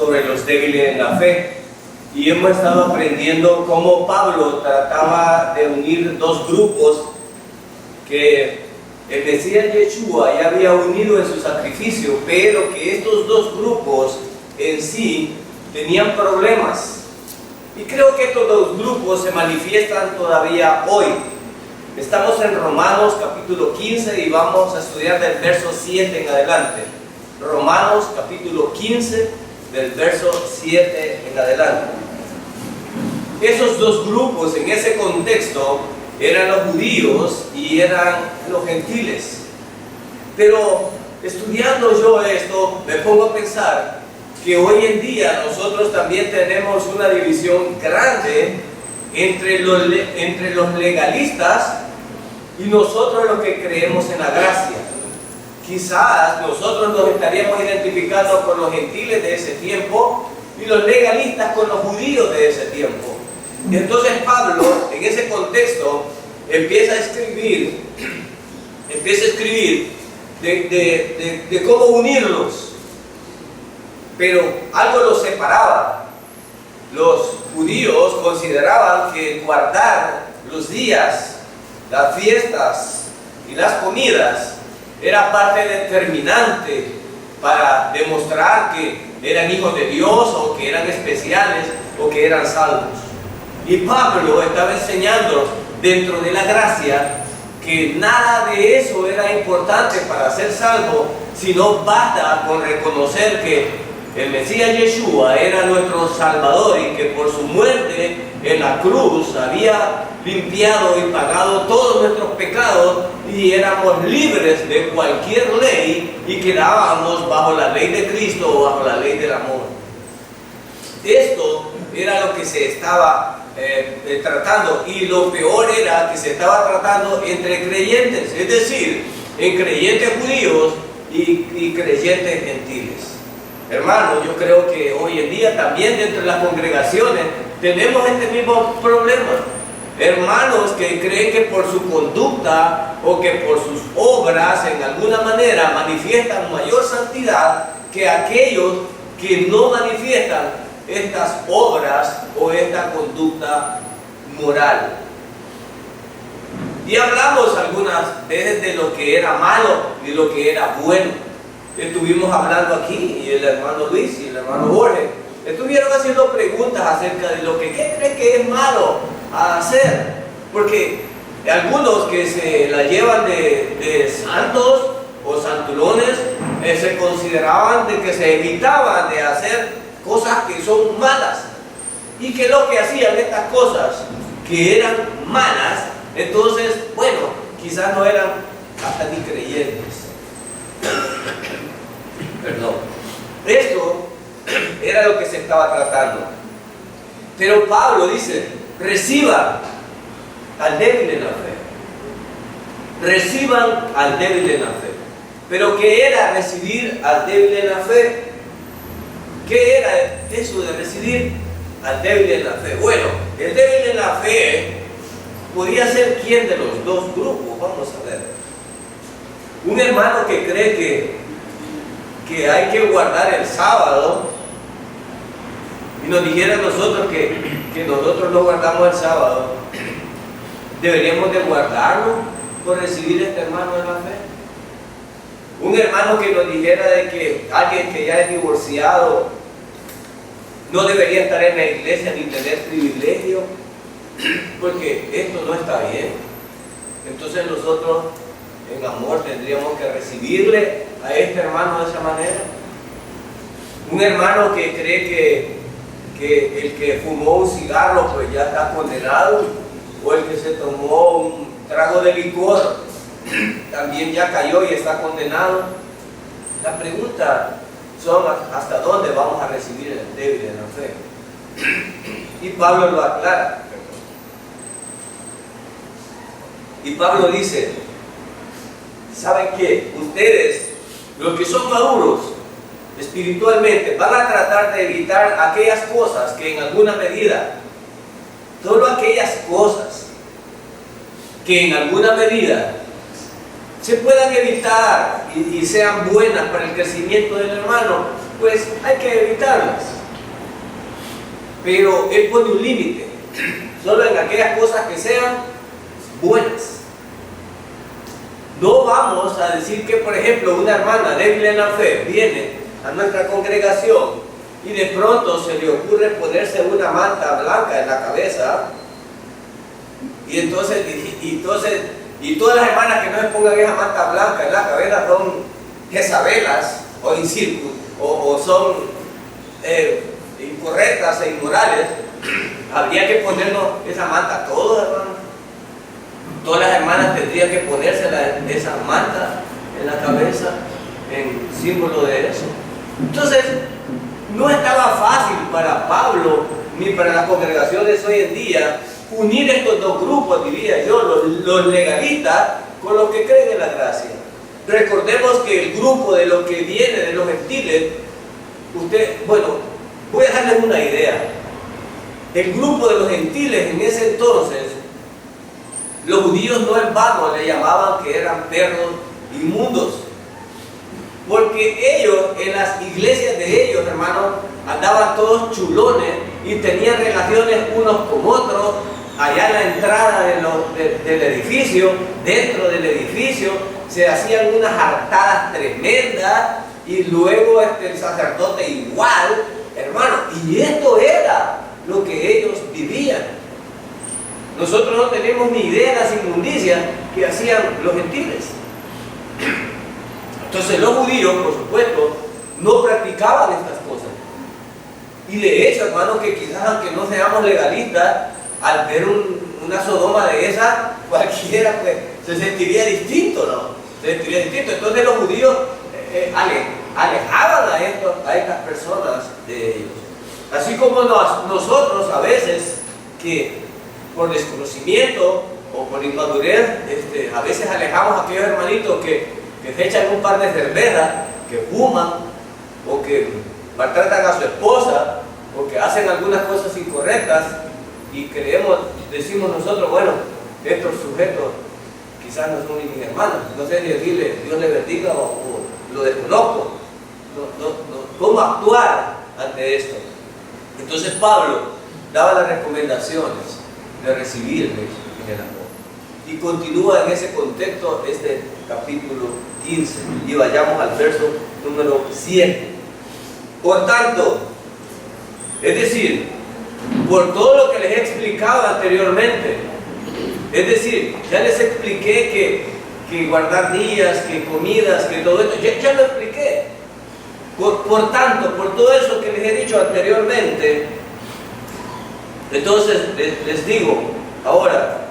sobre los débiles en la fe. Y hemos estado aprendiendo cómo Pablo trataba de unir dos grupos que el Mesías Yeshua ya había unido en su sacrificio, pero que estos dos grupos en sí tenían problemas. Y creo que estos dos grupos se manifiestan todavía hoy. Estamos en Romanos capítulo 15 y vamos a estudiar del verso 7 en adelante. Romanos capítulo 15, del verso 7 en adelante. Esos dos grupos en ese contexto eran los judíos y eran los gentiles. Pero estudiando yo esto, me pongo a pensar que hoy en día nosotros también tenemos una división grande entre los legalistas y nosotros los que creemos en la gracia. Quizás nosotros nos estaríamos identificando con los gentiles de ese tiempo y los legalistas con los judíos de ese tiempo. Y entonces Pablo, en ese contexto, empieza a escribir de cómo unirlos. Pero algo los separaba. Los judíos consideraban que guardar los días, las fiestas y las comidas era parte determinante para demostrar que eran hijos de Dios o que eran especiales o que eran salvos. Y Pablo estaba enseñándonos dentro de la gracia que nada de eso era importante para ser salvo, sino basta con reconocer que el Mesías Yeshua era nuestro Salvador y que por su muerte en la cruz había limpiado y pagado todos nuestros pecados y éramos libres de cualquier ley y quedábamos bajo la ley de Cristo o bajo la ley del amor. Esto era lo que se estaba tratando, y lo peor era que se estaba tratando entre creyentes, es decir, en creyentes judíos y creyentes gentiles. Hermanos, yo creo que hoy en día también dentro de las congregaciones tenemos este mismo problema. Hermanos que creen que por su conducta o que por sus obras en alguna manera manifiestan mayor santidad que aquellos que no manifiestan estas obras o esta conducta moral. Y hablamos algunas veces de lo que era malo y lo que era bueno. Estuvimos hablando aquí, y el hermano Luis y el hermano Jorge estuvieron haciendo preguntas acerca de lo que ¿qué creen que es malo a hacer? Porque algunos que se la llevan de santos o santulones se consideraban de que se evitaban de hacer cosas que son malas, y que lo que hacían estas cosas que eran malas, entonces, bueno, quizás no eran hasta ni creyentes. Perdón. Esto era lo que se estaba tratando. Pero Pablo dice, reciban al débil en la fe. Reciban al débil en la fe. Pero ¿qué era recibir al débil en la fe? ¿Qué era eso de recibir al débil en la fe? Bueno, el débil en la fe podía ser quién de los dos grupos. Vamos a ver. Un hermano que cree que hay que guardar el sábado y nos dijera a nosotros que nosotros no guardamos el sábado, deberíamos de guardarlo por recibir a este hermano en la fe. Un hermano que nos dijera de que alguien que ya es divorciado no debería estar en la iglesia ni tener privilegio, porque esto no está bien. Entonces nosotros en amor tendríamos que recibirle a este hermano de esa manera. Un hermano que cree que el que fumó un cigarro pues ya está condenado, o el que se tomó un trago de licor también ya cayó y está condenado. La pregunta son hasta dónde vamos a recibir el débil en la fe. Y Pablo lo aclara. Y Pablo dice, ¿saben qué? Ustedes, los que son maduros espiritualmente, van a tratar de evitar aquellas cosas que en alguna medida, solo aquellas cosas que en alguna medida se puedan evitar y sean buenas para el crecimiento del hermano, pues hay que evitarlas. pero Él pone un límite, solo en aquellas cosas que sean buenas. No vamos a decir que, por ejemplo, una hermana débil en la fe viene a nuestra congregación y de pronto se le ocurre ponerse una manta blanca en la cabeza, y entonces todas las hermanas que no se pongan esa manta blanca en la cabeza son Jezabelas o incircus, o son incorrectas e inmorales. Habría que ponernos esa manta a todos, hermanos. Todas las hermanas tendrían que ponerse esa manta en la cabeza en símbolo de eso. Entonces, no estaba fácil para Pablo ni para las congregaciones hoy en día unir estos dos grupos, diría yo, los legalistas con los que creen en la gracia. Recordemos que el grupo de lo que viene de los gentiles, voy a darles una idea. El grupo de los gentiles en ese entonces, los judíos no en vano le llamaban que eran perros inmundos, porque ellos, en las iglesias de ellos, hermanos, andaban todos chulones y tenían relaciones unos con otros, allá en la entrada del edificio, dentro del edificio, se hacían unas hartadas tremendas, y luego el sacerdote igual, hermano, y esto era lo que ellos vivían. Nosotros no tenemos ni idea de las inmundicias que hacían los gentiles. Entonces los judíos, por supuesto, no practicaban estas cosas. Y de hecho, hermanos, que quizás aunque no seamos legalistas, al ver una Sodoma de esa, cualquiera pues se sentiría distinto, ¿no? Se sentiría distinto. Entonces los judíos alejaban a estas personas de ellos. Así como nosotros a veces, que por desconocimiento o por inmadurez, a veces alejamos a aquellos hermanitos que se echan un par de cervezas, que fuman, o que maltratan a su esposa, o que hacen algunas cosas incorrectas, y decimos nosotros, bueno, estos sujetos quizás no son mis hermanos, no sé si decirle Dios le bendiga o lo desconozco, cómo actuar ante esto. Entonces Pablo daba las recomendaciones de recibirles en el amor. Y continúa en ese contexto este capítulo 15. Y vayamos al verso número 7. Por tanto, es decir, por todo lo que les he explicado anteriormente, es decir, ya les expliqué que guardar días, que comidas, que todo esto, ya lo expliqué. Por tanto, por todo eso que les he dicho anteriormente, entonces les digo, ahora,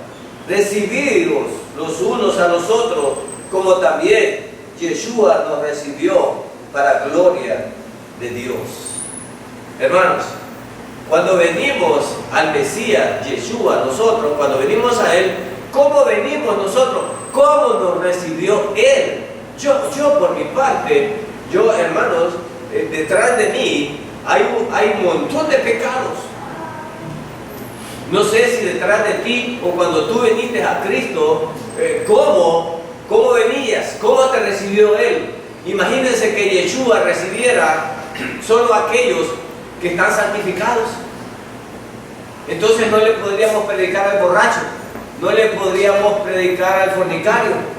recibiros los unos a los otros, como también Yeshua nos recibió para gloria de Dios. Hermanos, cuando venimos al Mesías, Yeshua, nosotros, cuando venimos a Él, ¿cómo venimos nosotros? ¿Cómo nos recibió Él? Yo por mi parte, hermanos, detrás de mí hay un montón de pecados. No sé si detrás de ti o cuando tú viniste a Cristo, ¿cómo venías? ¿Cómo te recibió Él? Imagínense que Yeshua recibiera solo a aquellos que están santificados. Entonces no le podríamos predicar al borracho, no le podríamos predicar al fornicario,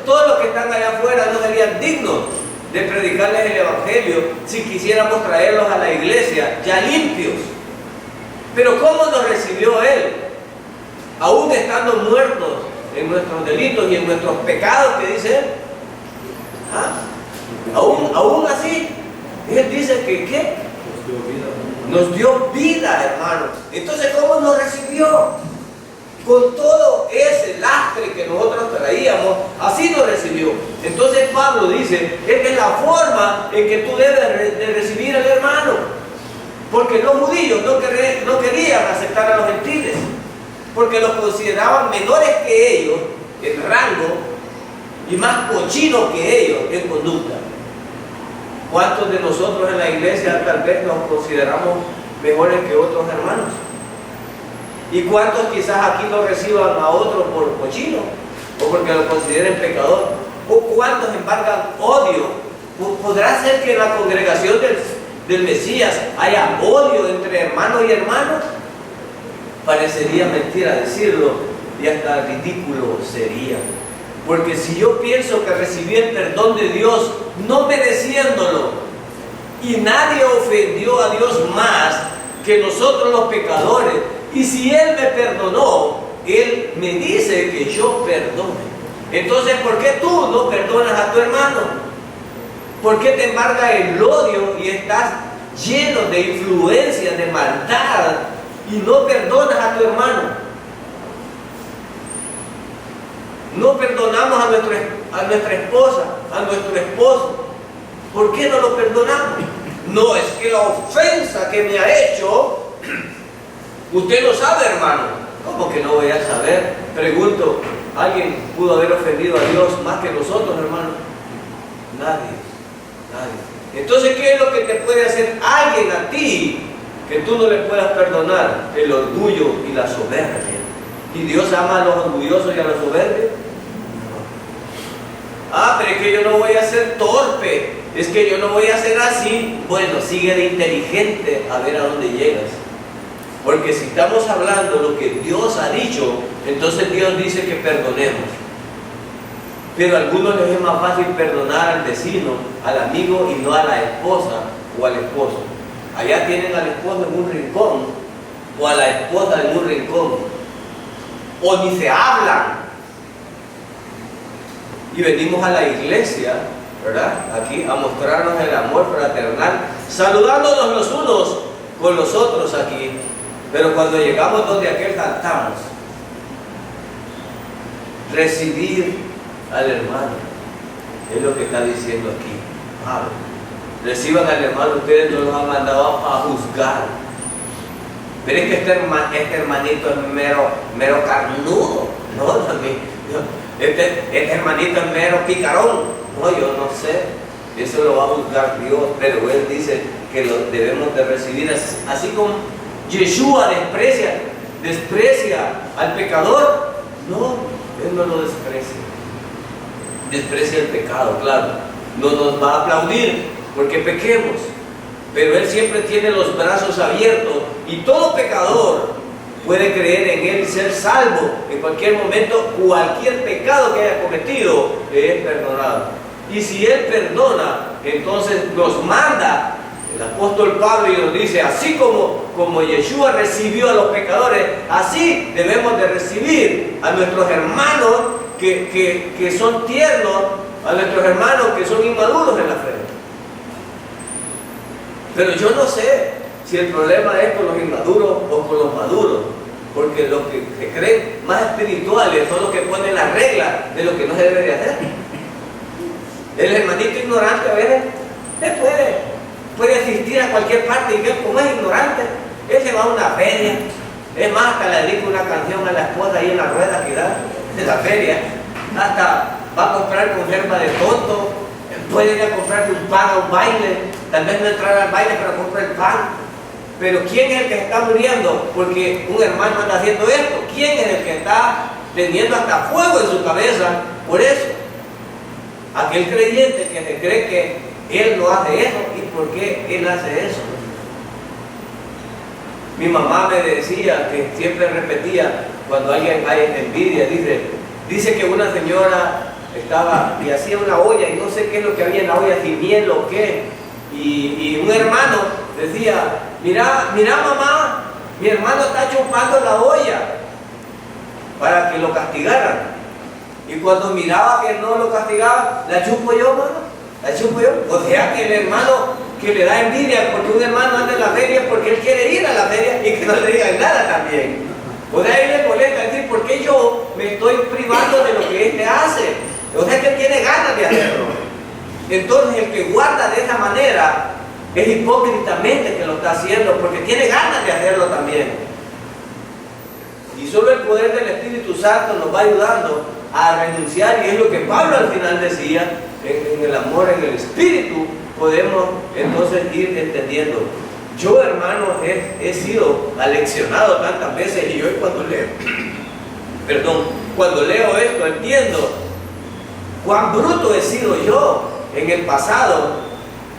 todos los que están allá afuera no serían dignos de predicarles el Evangelio si quisiéramos traerlos a la iglesia ya limpios. Pero ¿cómo nos recibió Él? Aún estando muertos en nuestros delitos y en nuestros pecados, que dice Él. Aún así, Él dice que ¿qué? Nos dio vida, hermano. Entonces, ¿cómo nos recibió? Con todo ese lastre que nosotros traíamos, así nos recibió. Entonces Pablo dice, esta es la forma en que tú debes de recibir al hermano. Porque los judíos no querían aceptar a los gentiles, porque los consideraban menores que ellos en rango y más cochinos que ellos en conducta. ¿Cuántos de nosotros en la iglesia tal vez nos consideramos mejores que otros hermanos? ¿Y cuántos quizás aquí no reciban a otros por cochino o porque lo consideren pecador? ¿O cuántos embargan odio? ¿Podrá ser que en la congregación del Mesías haya odio entre hermano y hermano, parecería mentira decirlo y hasta ridículo sería. Porque si yo pienso que recibí el perdón de Dios no mereciéndolo, y nadie ofendió a Dios más que nosotros los pecadores, y si Él me perdonó, Él me dice que yo perdone. Entonces, ¿por qué tú no perdonas a tu hermano? ¿Por qué te embarga el odio y estás lleno de influencia, de maldad, y no perdonas a tu hermano? No perdonamos a nuestra esposa, a nuestro esposo. ¿Por qué no lo perdonamos? No, es que la ofensa que me ha hecho, usted no sabe, hermano. ¿Cómo que no voy a saber? Pregunto, ¿alguien pudo haber ofendido a Dios más que nosotros, hermano? Nadie, nadie. Entonces, ¿qué es lo que te puede hacer alguien a ti que tú no le puedas perdonar? El orgullo y la soberbia. ¿Y Dios ama a los orgullosos y a los soberbios? Ah, pero es que yo no voy a ser torpe, es que yo no voy a ser así. Bueno, sigue de inteligente a ver a dónde llegas. Porque si estamos hablando lo que Dios ha dicho, entonces Dios dice que perdonemos. Pero a algunos les es más fácil perdonar al vecino, al amigo, y no a la esposa o al esposo. Allá tienen al esposo en un rincón, o a la esposa en un rincón, o ni se hablan. Y venimos a la iglesia, ¿verdad? Aquí a mostrarnos el amor fraternal, saludándonos los unos con los otros aquí. Pero cuando llegamos donde aquel cantamos, recibir al hermano, es lo que está diciendo aquí Pablo. Reciban al hermano, ustedes no los han mandado a juzgar. Pero es que este hermanito es mero carnudo, ¿no? Este hermanito es mero picarón. No, yo no sé. Eso lo va a juzgar Dios, pero Él dice que lo debemos de recibir así como Yeshua desprecia al pecador. No, Él no lo desprecia. Desprecia el pecado, claro. No nos va a aplaudir porque pequemos, pero Él siempre tiene los brazos abiertos, y todo pecador puede creer en Él y ser salvo. En cualquier momento, cualquier pecado que haya cometido le es perdonado. Y si Él perdona, entonces nos manda el apóstol Pablo y nos dice, así como Yeshua recibió a los pecadores, así debemos de recibir a nuestros hermanos que son tiernos, a nuestros hermanos que son inmaduros en la fe. Pero yo no sé si el problema es con los inmaduros o con los maduros, porque los que se creen más espirituales son los que ponen las reglas de lo que no se debe de hacer. El hermanito ignorante a veces puede asistir a cualquier parte, y que como es ignorante, él se va a una feria. Es más, hasta le dedica una canción a la esposa ahí en la rueda que da de la feria. Hasta va a comprar conserva de tonto, puede ir a comprarse un pan a un baile, tal vez no entrar al baile, pero compra el pan. Pero ¿quién es el que se está muriendo porque un hermano anda haciendo esto? ¿Quién es el que está teniendo hasta fuego en su cabeza por eso? Aquel creyente que se cree que él no hace eso. ¿Y por qué él hace eso? Mi mamá me decía, que siempre repetía cuando alguien hay envidia, dice que una señora estaba y hacía una olla y no sé qué es lo que había en la olla, si miel o qué, y un hermano decía, mira mamá, mi hermano está chupando la olla, para que lo castigaran. Y cuando miraba que no lo castigaba, la chupo yo, mano, la chupo yo. O sea que el hermano que le da envidia porque un hermano anda en la feria porque él quiere ir a la feria y que no le digan nada también. O sea, a él le molesta decir, ¿por qué yo me estoy privando de lo que éste hace? O sea, que él tiene ganas de hacerlo. Entonces el que guarda de esa manera es hipócritamente que lo está haciendo, porque tiene ganas de hacerlo también. Y solo el poder del Espíritu Santo nos va ayudando a renunciar, y es lo que Pablo al final decía, en el amor, en el Espíritu, podemos entonces ir entendiendo. Yo, hermanos, he sido aleccionado tantas veces, y hoy cuando leo esto, entiendo cuán bruto he sido yo en el pasado,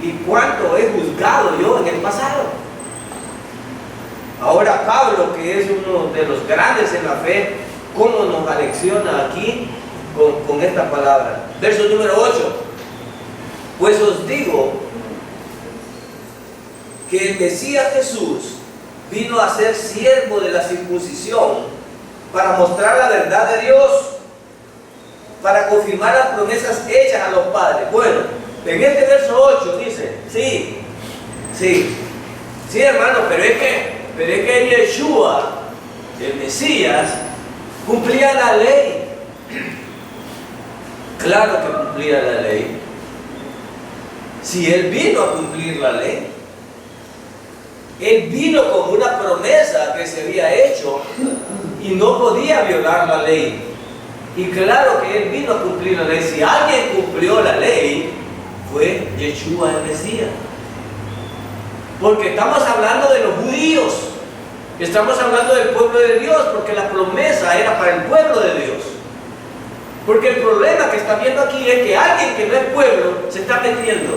y cuánto he juzgado yo en el pasado. Ahora Pablo, que es uno de los grandes en la fe, ¿cómo nos alecciona aquí con esta palabra? Verso número 8. Pues os digo que el Mesías Jesús vino a ser siervo de la circuncisión para mostrar la verdad de Dios, para confirmar las promesas hechas a los padres. Bueno, en este verso 8 dice, sí, hermano, pero es que Yeshua, el Mesías, cumplía la ley. Claro que cumplía la ley. Si Él vino a cumplir la ley, Él vino con una promesa que se había hecho y no podía violar la ley. Y claro que Él vino a cumplir la ley. Si alguien cumplió la ley, fue Yeshua el Mesías. Porque estamos hablando de los judíos. Estamos hablando del pueblo de Dios, porque la promesa era para el pueblo de Dios. Porque el problema que está viendo aquí es que alguien que no es pueblo se está metiendo.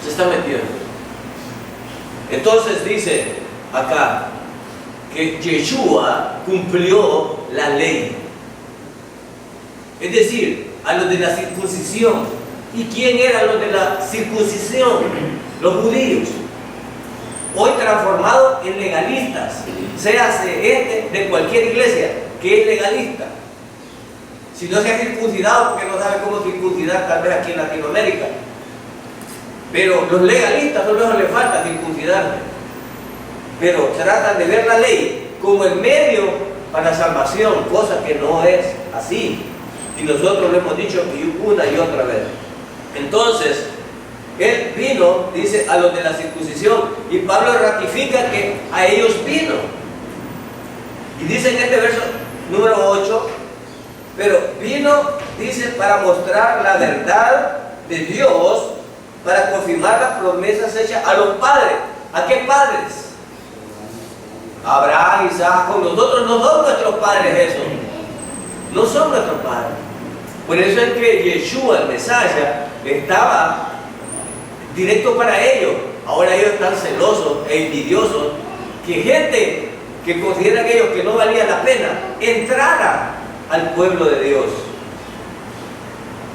Se está metiendo. Entonces dice acá que Yeshua cumplió la ley. Es decir, a los de la circuncisión. ¿Y quién eran los de la circuncisión? Los judíos. Hoy transformados en legalistas. Séase de cualquier iglesia que es legalista. Si no se ha circuncidado, porque no sabe cómo circuncidar, tal vez aquí en Latinoamérica. Pero los legalistas solo les falta circuncidarse. Pero tratan de ver la ley como el medio para la salvación, cosa que no es así. Y nosotros lo hemos dicho una y otra vez. Entonces, Él vino, dice, a los de la circuncisión. Y Pablo ratifica que a ellos vino. Y dice en este verso número 8, pero vino, dice, para mostrar la verdad de Dios, para confirmar las promesas hechas a los padres. ¿A qué padres? Abraham, Isaac. Con nosotros no son nuestros padres esos. No son nuestros padres. Por eso es que Yeshua, el Mesías, estaba directo para ellos. Ahora ellos están celosos e envidiosos que gente que consideran ellos que no valía la pena entrara al pueblo de Dios.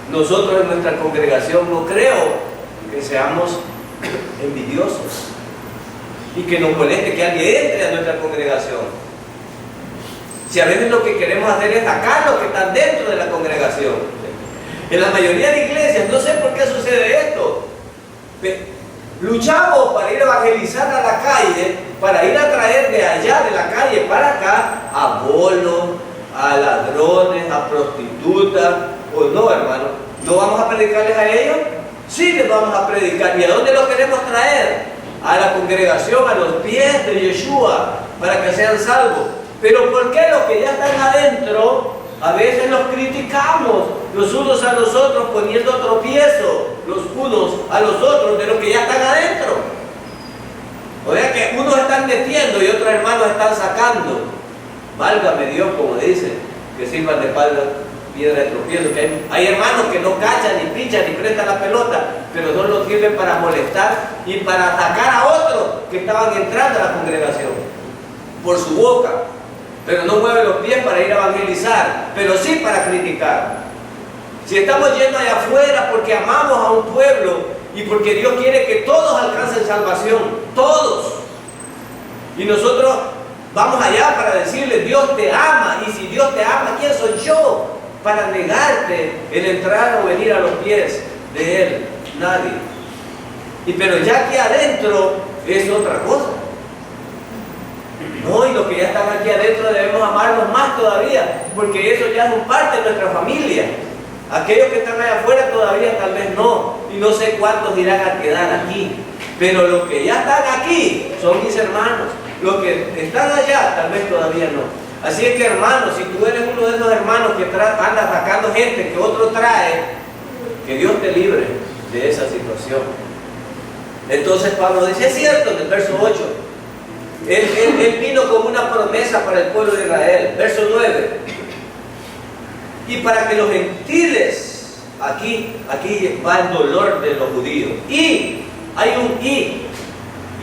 Nosotros en nuestra congregación no creo que seamos envidiosos y que nos moleste que alguien entre a nuestra congregación. Si a veces lo que queremos hacer es sacar los que están dentro de la congregación. En la mayoría de iglesias, no sé por qué sucede esto. Luchamos para ir a evangelizar a la calle, para ir a traer de allá, de la calle para acá, a bolos, a ladrones, a prostitutas, o no, hermano. ¿No vamos a predicarles a ellos? Sí les vamos a predicar. ¿Y a dónde los queremos traer? A la congregación, a los pies de Yeshua, para que sean salvos. Pero ¿por qué los que ya están adentro, a veces los criticamos, los unos a los otros, poniendo tropiezo, los unos a los otros de los que ya están adentro? O sea que unos están metiendo y otros hermanos están sacando. Válgame Dios, como dice, que sirvan de piedra de tropiezo. Que hay hermanos que no cachan, ni pinchan, ni prestan la pelota, pero no lo sirven para molestar y para atacar a otros que estaban entrando a la congregación por su boca. Pero no mueve los pies para ir a evangelizar, pero sí para criticar. Si estamos yendo allá afuera porque amamos a un pueblo y porque Dios quiere que todos alcancen salvación, todos. Y nosotros vamos allá para decirle, Dios te ama, y si Dios te ama, ¿quién soy yo para negarte el entrar o venir a los pies de Él? Nadie. Pero ya aquí adentro es otra cosa. No, y los que ya están aquí adentro debemos amarlos más todavía, porque eso ya son parte de nuestra familia. Aquellos que están allá afuera todavía tal vez no, y no sé cuántos irán a quedar aquí. Pero los que ya están aquí son mis hermanos. Los que están allá tal vez todavía no. Así es que, hermanos, si tú eres uno de esos hermanos que anda sacando gente que otro trae, que Dios te libre de esa situación. Entonces Pablo dice, es cierto, en el verso 8, Él vino como una promesa para el pueblo de Israel. Verso 9. Y para que los gentiles aquí va el dolor de los judíos. Y hay un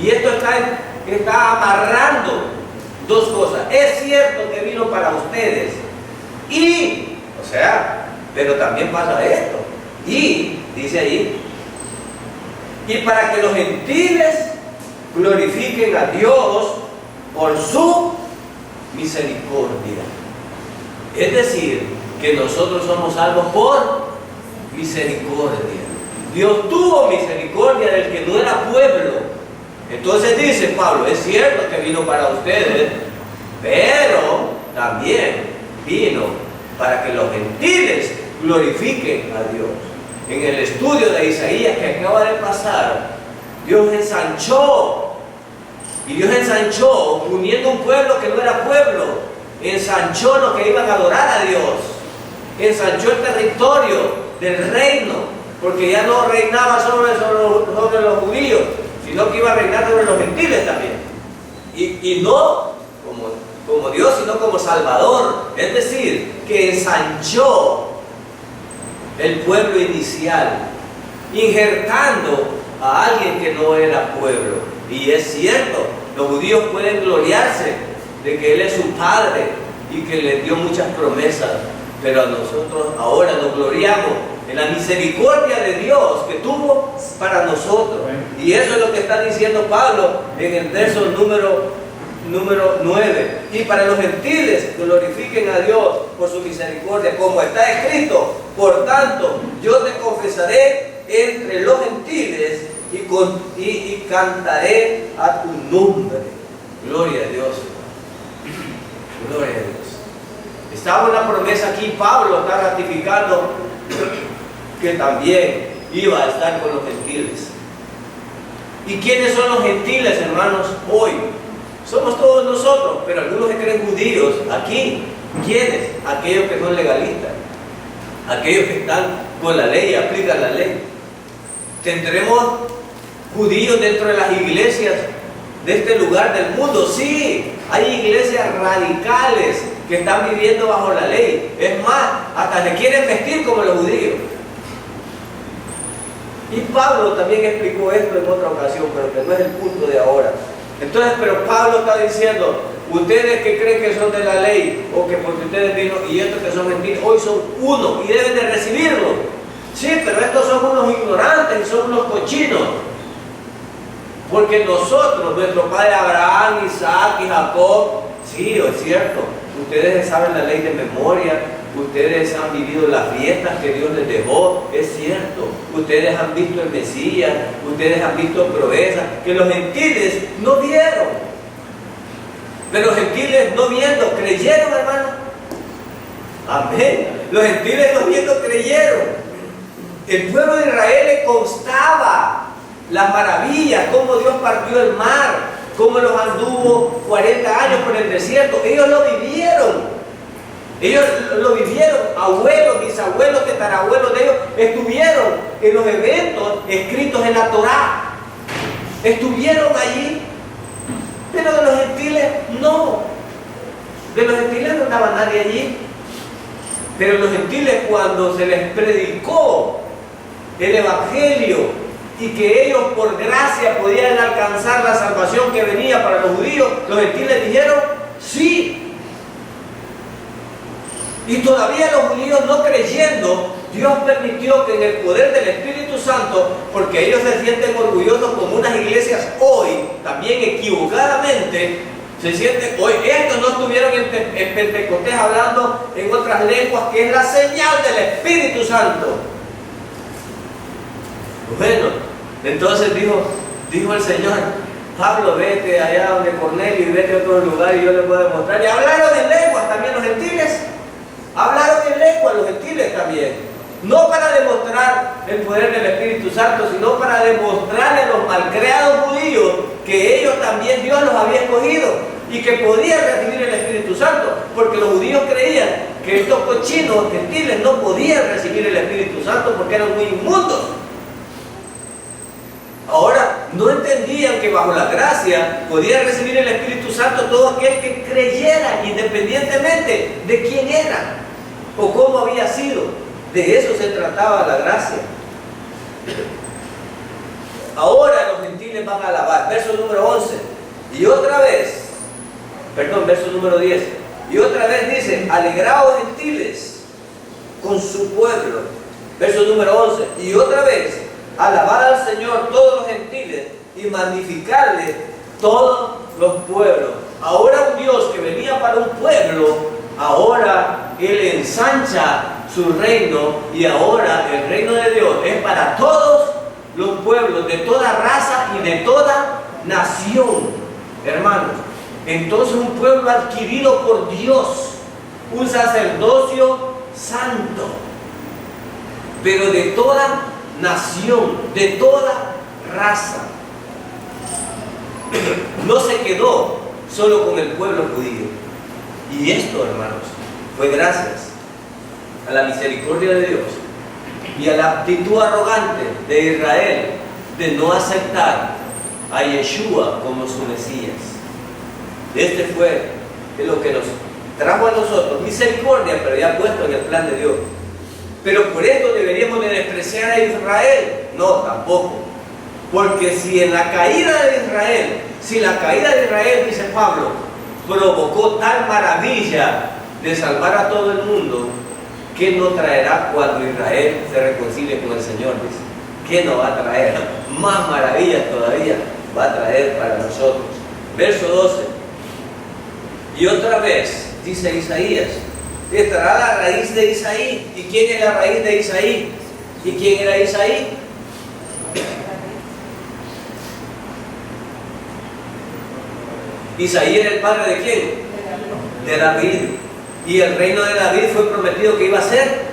y esto está amarrando dos cosas. Es cierto que vino para ustedes, pero también pasa esto. Y, dice ahí, y para que los gentiles glorifiquen a Dios por su misericordia. Es decir, que nosotros somos salvos por misericordia. Dios tuvo misericordia del que no era pueblo. Entonces dice Pablo, es cierto que vino para ustedes, pero también vino para que los gentiles glorifiquen a Dios. En el estudio de Isaías que acaba de pasar, Dios ensanchó, y Dios ensanchó uniendo un pueblo que no era pueblo, ensanchó los que iban a adorar a Dios, ensanchó el territorio del reino, porque ya no reinaba sobre los judíos, sino que iba a reinar sobre los gentiles también, y no como Dios, sino como Salvador. Es decir, que ensanchó el pueblo inicial, injertando a alguien que no era pueblo. Y es cierto, los judíos pueden gloriarse de que Él es su Padre y que les dio muchas promesas, pero a nosotros ahora nos gloriamos en la misericordia de Dios que tuvo para nosotros. Y eso es lo que está diciendo Pablo en el verso número 9. Y para los gentiles glorifiquen a Dios por su misericordia, como está escrito: por tanto, yo te confesaré entre los gentiles y cantaré a tu nombre. Gloria a Dios. Gloria a Dios. Estaba una promesa aquí. Pablo está ratificando que también iba a estar con los gentiles. ¿Y quiénes son los gentiles, hermanos, hoy? Somos todos nosotros, pero algunos se creen judíos. Aquí, ¿quiénes? Aquellos que son legalistas, aquellos que están con la ley y aplican la ley. ¿Tendremos judíos dentro de las iglesias de este lugar del mundo? Sí, hay iglesias radicales que están viviendo bajo la ley. Es más, hasta se quieren vestir como los judíos. Y Pablo también explicó esto en otra ocasión, pero que no es el punto de ahora. Entonces, pero Pablo está diciendo, ustedes que creen que son de la ley, o que porque ustedes vino, y estos que son gentiles, hoy son uno, y deben de recibirlo. Sí, pero estos son unos ignorantes, y son unos cochinos. Porque nosotros, nuestro padre Abraham, Isaac y Jacob, sí, es cierto, ustedes saben la ley de memoria, ustedes han vivido las fiestas que Dios les dejó, es cierto, ustedes han visto el Mesías, ustedes han visto proezas que los gentiles no vieron. Pero los gentiles no viendo, creyeron, hermano. Amén. Los gentiles no viendo, creyeron. El pueblo de Israel le constaba las maravillas, cómo Dios partió el mar, cómo los anduvo 40 años por el desierto. Ellos lo vivieron. Ellos lo vivieron, abuelos, bisabuelos, tatarabuelos de ellos estuvieron en los eventos escritos en la Torá. Estuvieron allí, pero de los gentiles no. De los gentiles no estaba nadie allí. Pero los gentiles, cuando se les predicó el Evangelio y que ellos por gracia podían alcanzar la salvación que venía para los judíos, los gentiles dijeron sí. Y todavía los judíos no creyendo, Dios permitió que en el poder del Espíritu Santo, porque ellos se sienten orgullosos como unas iglesias hoy, también equivocadamente, se sienten hoy, estos no estuvieron en Pentecostés hablando en otras lenguas, que es la señal del Espíritu Santo. Bueno, entonces dijo el Señor: Pablo, vete allá donde Cornelio y vete a otro lugar y yo les voy a demostrar. Y hablaron en lenguas también los gentiles. Hablaron en lengua los gentiles también, no para demostrar el poder del Espíritu Santo, sino para demostrarle a los malcriados judíos que ellos también Dios los había escogido y que podían recibir el Espíritu Santo, porque los judíos creían que estos cochinos gentiles no podían recibir el Espíritu Santo porque eran muy inmundos. Ahora, no entendían que bajo la gracia podía recibir el Espíritu Santo todo aquel que creyera, independientemente de quién era o cómo había sido. De eso se trataba la gracia. Ahora los gentiles van a alabar. Verso número 11. Y otra vez, verso número 10. Y otra vez dice, alegraos gentiles con su pueblo. Verso número 11. Y otra vez, alabad al Señor todos los gentiles y magnificarle todos los pueblos. Ahora un Dios que venía para un pueblo, ahora Él ensancha su reino, y ahora el reino de Dios es para todos los pueblos, de toda raza y de toda nación, hermanos. Entonces un pueblo adquirido por Dios, un sacerdocio santo, pero de toda nación, de toda raza. No se quedó solo con el pueblo judío. Y esto, hermanos, fue gracias a la misericordia de Dios y a la actitud arrogante de Israel de no aceptar a Yeshua como su Mesías. Este fue lo que nos trajo a nosotros misericordia, pero ya puesto en el plan de Dios. Pero por esto deberíamos de despreciar a Israel. No, tampoco. Porque si en la caída de Israel, dice Pablo, provocó tal maravilla de salvar a todo el mundo, ¿qué no traerá cuando Israel se reconcilie con el Señor? Dice, ¿qué nos va a traer? Más maravillas todavía va a traer para nosotros. Verso 12. Y otra vez, dice Isaías, estará la raíz de Isaí. ¿Y quién es la raíz de Isaí? ¿Y quién era Isaí? Isaí era el padre de quién? De David. Y el reino de David fue prometido que iba a ser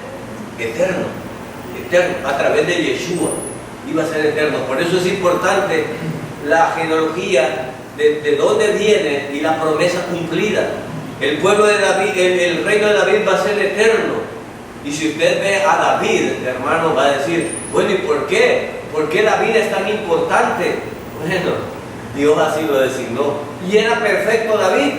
eterno, a través de Yeshua, iba a ser eterno. Por eso es importante la genealogía de dónde viene y la promesa cumplida. El pueblo de David, el reino de David va a ser eterno. Y si usted ve a David, hermano, va a decir, bueno, ¿y por qué? ¿Por qué David es tan importante? Bueno, Dios así lo designó. ¿Y era perfecto David?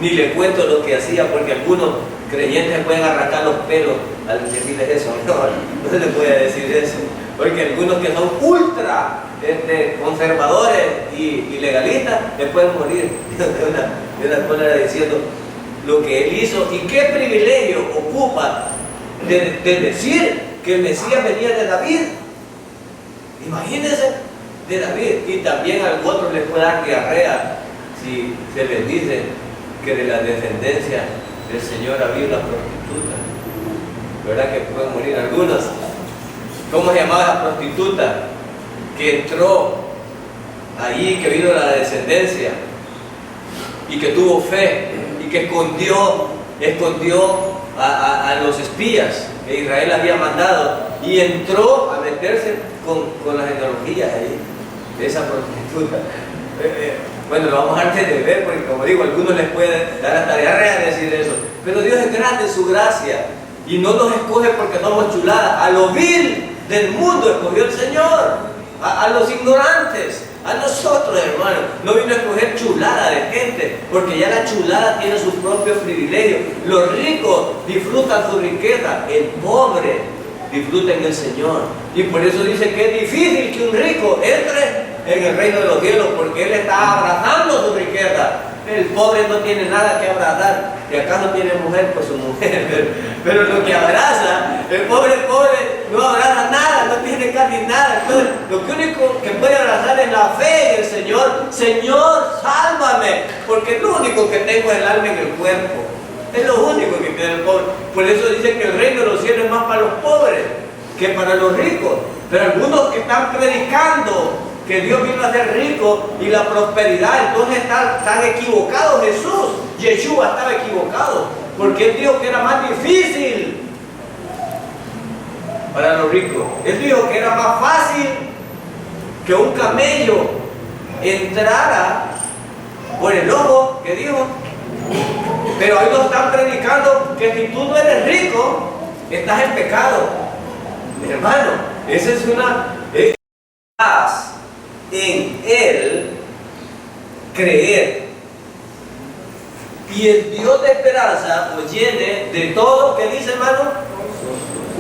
Ni le cuento lo que hacía, porque algunos creyentes pueden arrancar los pelos al decirles eso. No se les puede decir eso, porque algunos que son ultra conservadores y legalistas les pueden morir de una cólera diciendo lo que él hizo. Y qué privilegio ocupa de decir que el Mesías venía de David. Imagínense, de David. Y también a otros les puede dar diarrea si se les dice que de la descendencia del Señor había una prostituta. ¿Verdad que pueden morir algunos? ¿Cómo se llamaba la prostituta que entró allí, que vino de la descendencia y que tuvo fe y que escondió a los espías que Israel había mandado y entró a meterse con las genealogías ahí de esa prostituta? Bueno, lo vamos a antes de ver, porque como digo, a algunos les puede dar hasta diarrea decir eso. Pero Dios es grande en su gracia y no nos escoge porque somos chuladas. A lo vil del mundo escogió el Señor, a los ignorantes, a nosotros, hermanos. No vino a escoger chulada de gente, porque ya la chulada tiene sus propios privilegios. Los ricos disfrutan su riqueza, el pobre disfruta en el Señor. Y por eso dice que es difícil que un rico entre en el reino de los cielos, porque él está abrazando su riqueza. El pobre no tiene nada que abrazar. Si acaso tiene mujer, pues su mujer. Pero lo que abraza, el pobre no abraza nada, no tiene casi nada. Entonces, lo único que puede abrazar es la fe en el Señor. Señor, sálvame, porque lo único que tengo es el alma en el cuerpo. Es lo único que tiene el pobre. Por eso dice que el reino de los cielos es más para los pobres que para los ricos. Pero algunos que están predicando que Dios vino a ser rico y la prosperidad, entonces están equivocados. Jesús, Yeshua, estaba equivocado, porque Él dijo que era más difícil para los ricos. Él dijo que era más fácil que un camello entrara por el ojo, que dijo. Pero ahí nos están predicando que si tú no eres rico, estás en pecado. Hermano, esa es una... en Él creer Y el Dios de esperanza os llene de todo, ¿qué dice, hermano?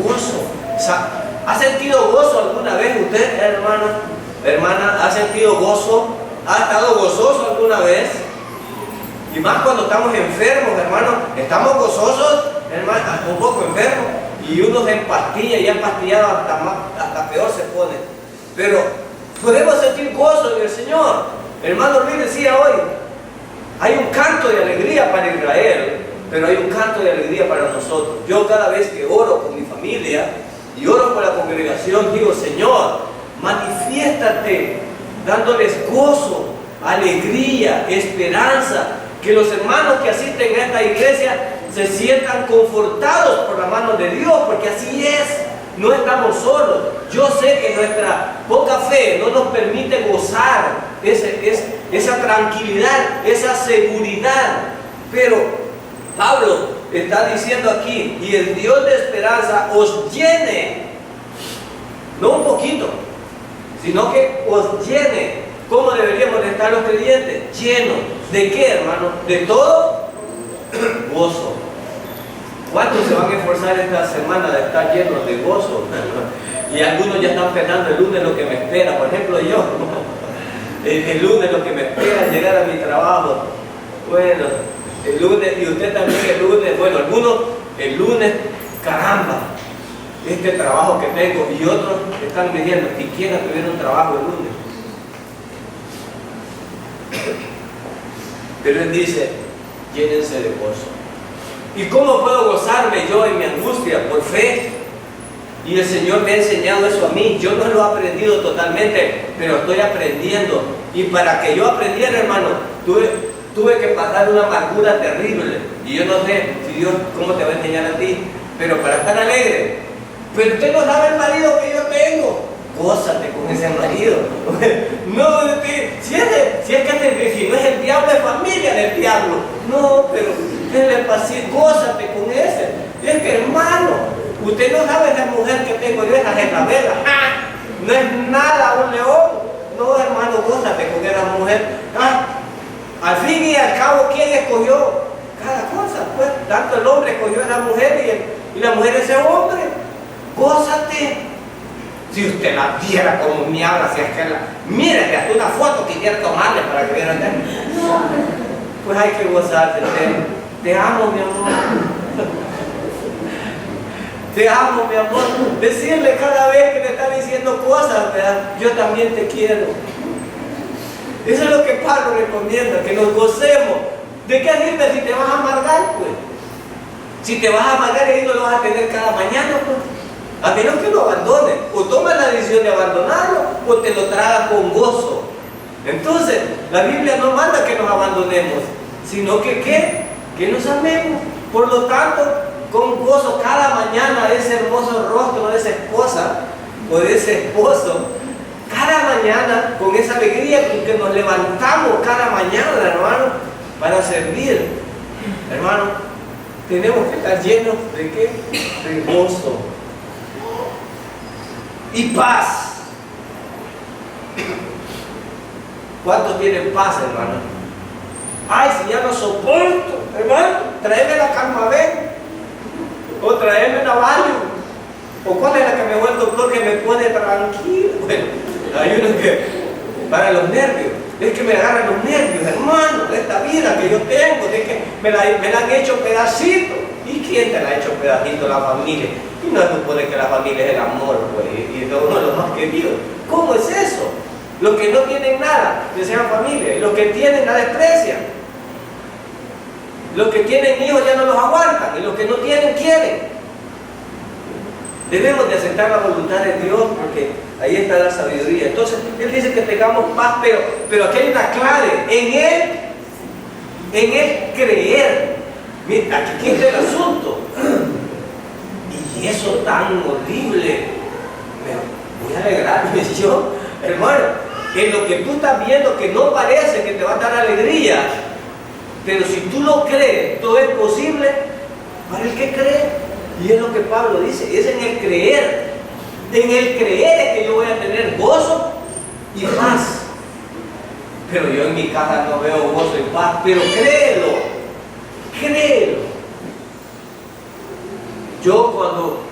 Gozo. ¿Ha sentido gozo alguna vez usted, hermano? Hermana, ¿ha sentido gozo? ¿Ha estado gozoso alguna vez? Y más cuando estamos enfermos, hermano. Estamos gozosos, hermano, un poco enfermos. Y uno se empastilla y empastillado hasta peor se pone. Pero podemos sentir gozo en el Señor. Hermano Luis decía hoy, hay un canto de alegría para Israel, pero hay un canto de alegría para nosotros. Yo cada vez que oro con mi familia y oro por la congregación, digo, Señor, manifiéstate dándoles gozo, alegría, esperanza, que los hermanos que asisten a esta iglesia se sientan confortados por la mano de Dios, porque así es, no estamos solos. Yo sé que nuestra poca fe no nos permite gozar esa tranquilidad, esa seguridad, pero Pablo está diciendo aquí, y el Dios de esperanza os llene, no un poquito, sino que os llene. ¿Cómo deberíamos de estar los creyentes? Llenos. ¿De qué, hermano? ¿De todo? Gozo. ¿Cuántos se van a esforzar esta semana de estar llenos de gozo? Y algunos ya están pensando el lunes lo que me espera. Por ejemplo, yo, el lunes lo que me espera es llegar a mi trabajo. Bueno, el lunes, y usted también el lunes, bueno, algunos el lunes, caramba, este trabajo que tengo, y otros están diciendo, siquiera tuviera un trabajo el lunes. Pero él dice, llénense de gozo. ¿Y cómo puedo gozarme yo en mi angustia? Por fe. Y el Señor me ha enseñado eso a mí. Yo no lo he aprendido totalmente, pero estoy aprendiendo. Y para que yo aprendiera, hermano, tuve que pasar una amargura terrible. Y yo no sé si Dios cómo te va a enseñar a ti, pero para estar alegre. Pero usted no sabe el marido que yo tengo. Gózate con ese marido. No, si es que no es el diablo, es familia del diablo. No, pero denle paciencia, gózate con ese. Es que, hermano, usted no sabe esa mujer que tengo yo, esa Jezabela. No es nada un león. No, hermano, gózate con esa mujer. Al fin y al cabo, ¿quién escogió cada cosa? Pues tanto el hombre escogió a la mujer y la mujer ese hombre. Gózate. Si usted la viera como me habla, si es que mire, hasta una foto quisiera tomarle para que vieran. Pues hay que gozarse. Te amo, mi amor. Te amo, mi amor. Decirle cada vez que te está diciendo cosas, ¿verdad? Yo también te quiero. Eso es lo que Pablo recomienda, que nos gocemos. ¿De qué sirve si te vas a amargar, pues? Si te vas a amargar y no lo vas a tener cada mañana, pues. A menos que lo abandone, o tomas la decisión de abandonarlo, o te lo tragas con gozo. Entonces, la Biblia no manda que nos abandonemos, sino que que nos amemos. Por lo tanto, con gozo cada mañana ese hermoso rostro de esa esposa o de ese esposo, cada mañana con esa alegría con que nos levantamos cada mañana, hermano, para servir. Hermano, tenemos que estar llenos de ¿qué? De gozo y paz. ¿Cuántos tienen paz, hermano? Ay, si ya no soporto, hermano, tráeme la Calmavén, o tráeme una Valium, o cuál es la que me vuelve el doctor que me pone tranquilo. Bueno, hay uno que para los nervios, es que me agarran los nervios, hermano, de esta vida que yo tengo, de que me la han hecho pedacitos. ¿Y quién te la ha hecho pedacito? La familia. Y no supone que la familia es el amor, pues, y es uno de los más queridos. ¿Cómo es eso? Los que no tienen nada, desean familia, y los que tienen la desprecian. Los que tienen hijos ya no los aguantan, y los que no tienen, quieren. Debemos de aceptar la voluntad de Dios, porque ahí está la sabiduría. Entonces, Él dice que tengamos paz, pero aquí hay una clave, en Él creer. Mira, aquí está el asunto. Y eso tan horrible, me voy a alegrarme yo, hermano, en lo que tú estás viendo que no parece que te va a dar alegría, pero si tú lo crees, todo es posible para el que cree. Y es lo que Pablo dice, es en el creer. En el creer es que yo voy a tener gozo y paz. Pero yo en mi casa no veo gozo y paz, pero créelo. créelo. Yo cuando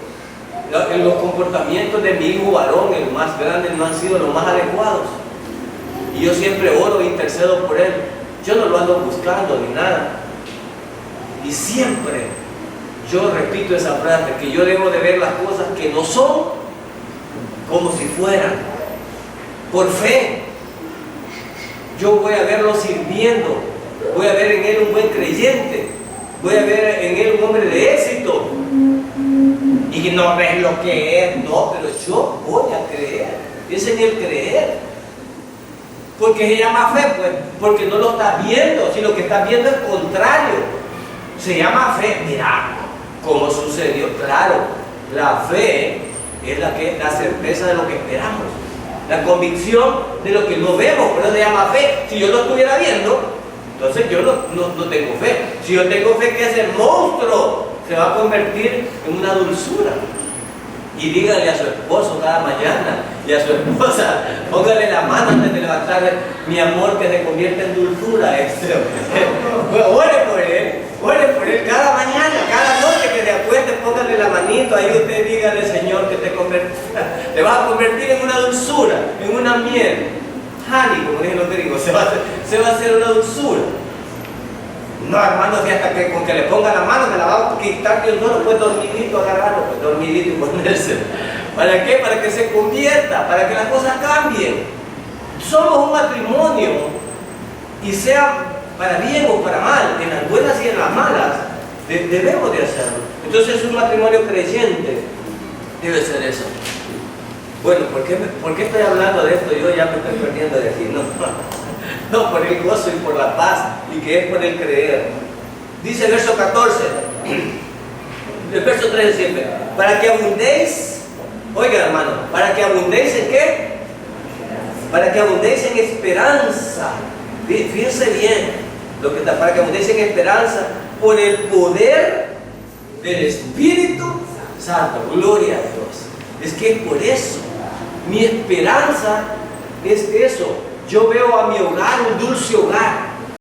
los comportamientos de mi hijo varón, el más grande, no han sido los más adecuados, y yo siempre oro e intercedo por él. Yo no lo ando buscando ni nada, y siempre yo repito esa frase, que yo debo de ver las cosas que no son como si fueran, por fe. Yo voy a verlo sirviendo, voy a ver en él un buen creyente, voy a ver en él un hombre de éxito. Y que no ves lo que es, no, pero yo voy a creer. Es en el creer. Porque se llama fe, pues, porque no lo estás viendo, si lo que estás viendo es contrario. Se llama fe. Mira cómo sucedió. Claro, la fe es la certeza de lo que esperamos, la convicción de lo que no vemos, por eso se llama fe. Si yo lo estuviera viendo, entonces yo no tengo fe. Si yo tengo fe que ese monstruo se va a convertir en una dulzura. Y dígale a su esposo cada mañana y a su esposa, póngale la mano antes de levantarle, mi amor, que se convierte en dulzura. Ore por él cada mañana, cada noche que te acuestes, póngale la manito, ahí usted dígale, Señor, que te vas a convertir en una dulzura, en una miel. Honey, como dicen los gringos, se va a hacer una dulzura. No, hermano, si hasta que con que le ponga la mano me la va a quitar yo solo, pues dormidito agarrarlo, pues dormidito y ponerse. ¿Para qué? Para que se convierta, para que las cosas cambien. Somos un matrimonio, y sea para bien o para mal, en las buenas y en las malas, debemos de hacerlo. Entonces un matrimonio creyente debe ser eso. Bueno, ¿por qué estoy hablando de esto? Yo ya me estoy perdiendo de aquí, no, por el gozo y por la paz, y que es por el creer. Dice el verso 14, el verso 13 siempre, para que abundéis, oiga hermano, para que abundéis en qué? Para que abundéis en esperanza. Fíjense bien, para que abundéis en esperanza por el poder del Espíritu Santo. Gloria a Dios. Es que es por eso. Mi esperanza es eso. Yo veo a mi hogar un dulce hogar.